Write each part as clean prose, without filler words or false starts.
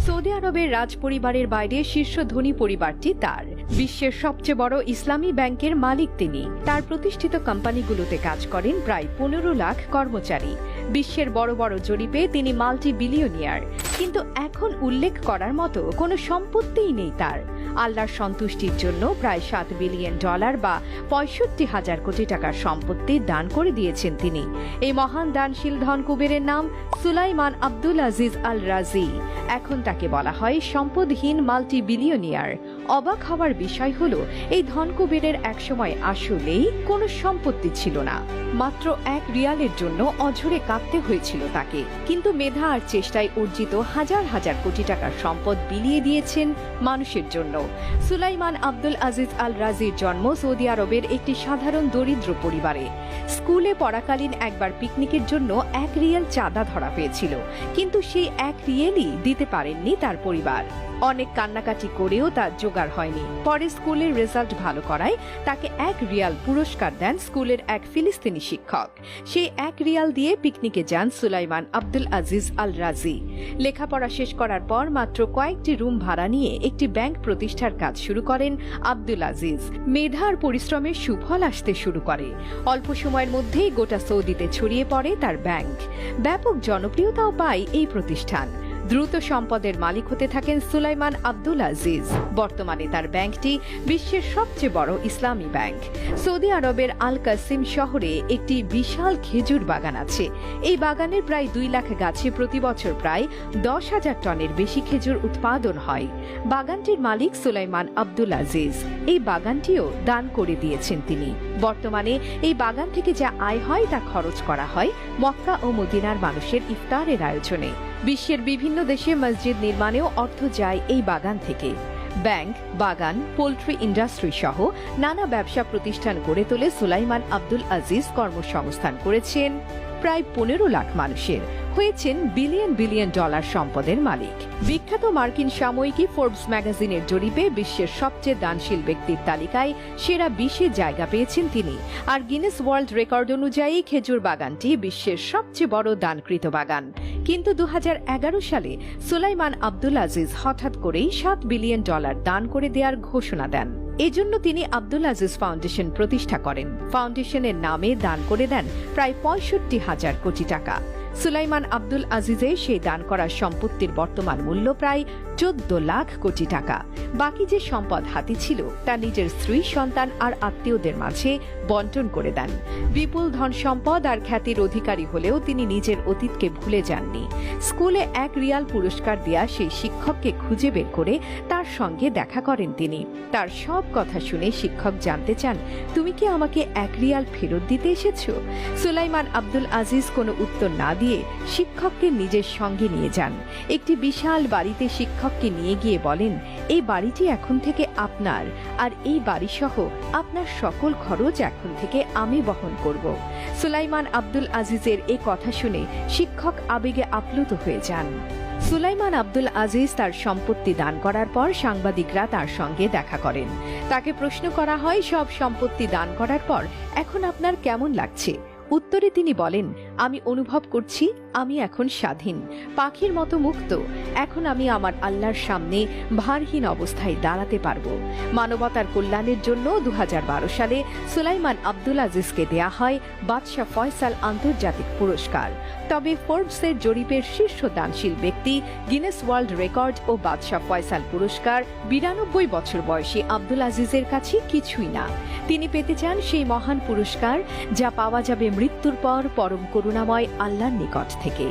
Saudi আরবের রাজ পরিবারের বাইরে শীর্ষ ধনী পরিবারটি তার। বিশ্বের সবচেয়ে বড় ইসলামী ব্যাংকের মালিক তিনি। তার প্রতিষ্ঠিত কোম্পানিগুলোতে কাজ করেন প্রায় 15 লাখ কর্মচারী। বিশ্বের বড় বড় জরিপে তিনি মাল্টি বিলিয়নিয়ার, কিন্তু এখন উল্লেখ করার মতো কোনো সম্পত্তিই নেই তার। আল্লাহর সন্তুষ্টির জন্য প্রায় $7 বিলিয়ন বা 65,000 কোটি টাকার সম্পত্তি দান করে দিয়েছেন তিনি। এই মহান দানশীল ধন কুবেরের নাম সুলাইমান আব্দুল আজিজ আল রাজি। এখন তাকে বলা হয় সম্পদহীন মাল্টি বিলিয়নিয়ার। অবাক হওয়ার বিষয় হলো, এই ধন কুবেরের একসময় আসলেই কোনো সম্পত্তি ছিল না। মাত্র 1 রিয়ালের জন্য অঝরে কাঁদতে হয়েছিল তাকে, কিন্তু মেধা আর চেষ্টায় অর্জিত হাজার হাজার কোটি টাকার সম্পদ বিলিয়ে দিয়েছেন মানুষের জন্য। সুলাইমান আব্দুল আজিজ আল রাজির জন্ম সৌদি আরবের একটি সাধারণ দরিদ্র পরিবারে। স্কুলে পড়াকালীন একবার পিকনিকের জন্য 1 রিয়াল চাঁদা ধরা হয়েছিল, কিন্তু সেই 1 রিয়ালই দিতে পারেননি তার পরিবার। অনেক কান্নাকাটি করেও তা জোগাড় হয়নি। পরে স্কুলের রেজাল্ট ভালো করায় তাকে 1 রিয়াল পুরস্কার দেন স্কুলের এক ফিলিস্তিনি শিক্ষক। সেই 1 রিয়াল দিয়ে পিকনিকে যান সুলাইমান আব্দুল আজিজ আল রাজি। লেখাপড়া শেষ করার পর মাত্র কয়েকটি রুম ভাড়া নিয়ে একটি ব্যাংক প্রতিষ্ঠার কাজ শুরু করেন আব্দুল আজিজ। মেধার পরিশ্রমের সুফল আসতে শুরু করে। অল্প সময়ের মধ্যেই গোটা সৌদিতে ছড়িয়ে পড়ে তার ব্যাংক। ব্যাপক জনপ্রিয়তাও পায় এই প্রতিষ্ঠান। দ্রুত সম্পদের মালিক হতে থাকেন সুলাইমান আব্দুল আজিজ। বর্তমানে তার ব্যাংকটি বিশ্বের সবচেয়ে বড় ইসলামী ব্যাংক। সৌদি আরবের আল কাসিম শহরে একটি বিশাল খেজুর বাগান আছে। এই বাগানের প্রায় 2 লাখ গাছে প্রতি বছর প্রায় 10,000 টনের বেশি খেজুর উৎপাদন হয়। বাগানটির মালিক সুলাইমান আব্দুল আজিজ। এই বাগানটিও দান করে দিয়েছেন তিনি। বর্তমানে এই বাগান থেকে যা আয় হয় তা খরচ করা হয় মক্কা ও মদিনার মানুষের ইফতারের আয়োজনে। বিশ্বের বিভিন্ন দেশে মসজিদ নির্মাণেও অর্থ যায় এই বাগান থেকে। ব্যাংক, বাগান, পোল্ট্রি ইন্ডাস্ট্রি সহ নানা ব্যবসা প্রতিষ্ঠান গড়ে তোলে সুলাইমান আব্দুল আজিজ। কর্মসংস্থান করেছেন প্রায় 15 লাখ মানুষের। হয়েছেন বিলিয়ন বিলিয়ন ডলার সম্পদের মালিক। বিখ্যাত মার্কিন সাময়িকী ফোর্বস ম্যাগাজিনের জরিপে বিশ্বের সবচেয়ে দানশীল ব্যক্তির তালিকায় সেরা 20-এ জায়গা পেয়েছেন তিনি। আর গিনেস ওয়ার্ল্ড রেকর্ড অনুযায়ী খেজুর বাগানটি বিশ্বের সবচেয়ে বড় দানকৃত বাগান। কিন্তু 2011 সালে সুলাইমান আব্দুল আজিজ হঠাৎ করেই $7 বিলিয়ন দান করে দেওয়ার ঘোষণা দেন। এজন্য তিনি আব্দুল আজিজ ফাউন্ডেশন প্রতিষ্ঠা করেন। ফাউন্ডেশনের নামে দান করে দেন প্রায় 65,000 কোটি টাকা। সুলাইমান আব্দুল আজিজের সেই দান করা সম্পত্তির বর্তমান মূল্য প্রায় 14 লাখ কোটি টাকা। বাকি যে সম্পদ হাতে ছিল তা নিজের স্ত্রী, সন্তান আর আত্মীয়দের মাঝে বন্টন করে দেন। বিপুল ধন সম্পদ আর খ্যাতির অধিকারী হলেও তিনি নিজের অতীতকে ভুলে যাননি। স্কুলে 1 রিয়াল পুরস্কার দেয়া সেই শিক্ষককে খুঁজে বের করে তার সঙ্গে দেখা করেন তিনি। তার সব কথা শুনে শিক্ষক জানতে চান, তুমি কি আমাকে 1 রিয়াল ফেরত দিতে এসেছো? সুলাইমান আব্দুল আজিজ কোনো উত্তর না দিয়ে শিক্ষককে নিজের সঙ্গে নিয়ে যান। একটি বিশাল বাড়িতে শিক্ষককে নিয়ে গিয়ে বলেন, এই বাড়িটি এখন থেকে আপনার, আর এই বাড়ি সহ আপনার সকল খরচ এখন থেকে আমি বহন করব। সুলাইমান আব্দুল আজিজের এই কথা শুনে শিক্ষক আবেগে আপ্লুত হয়ে যান। সুলাইমান আব্দুল আজিজ তার সম্পত্তি দান করার পর সাংবাদিকরা তার সঙ্গে দেখা করেন। তাকে প্রশ্ন করা হয়, সব সম্পত্তি দান করার পর এখন আপনার কেমন লাগছে? উত্তরে তিনি বলেন, আমি অনুভব করছি আমি এখন স্বাধীন, পাখির মতো মুক্ত। এখন আমি আমার আল্লাহর সামনে ভারহীন অবস্থায় দাঁড়াতে পারব। মানবতার কল্যাণের জন্য 2012 সালে সুলাইমান আব্দুল আজিজকে দেয়া হয় বাদশাহ ফয়সাল আন্তর্জাতিক পুরস্কার। তবে ফোর্বসের জরিপের শীর্ষ দানশীল ব্যক্তি, গিনেস ওয়ার্ল্ড রেকর্ড ও বাদশাহ ফয়সাল পুরস্কার 92 বছর বয়সী আব্দুল আজিজের কাছে কিছুই না। তিনি পেতে চান সেই মহান পুরস্কার যা পাওয়া যাবে মৃত্যুর পর পরম করুণাময় আল্লাহর নিকট থেকে।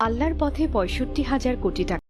আল্লাহর পথে 65,000 কোটি টাকা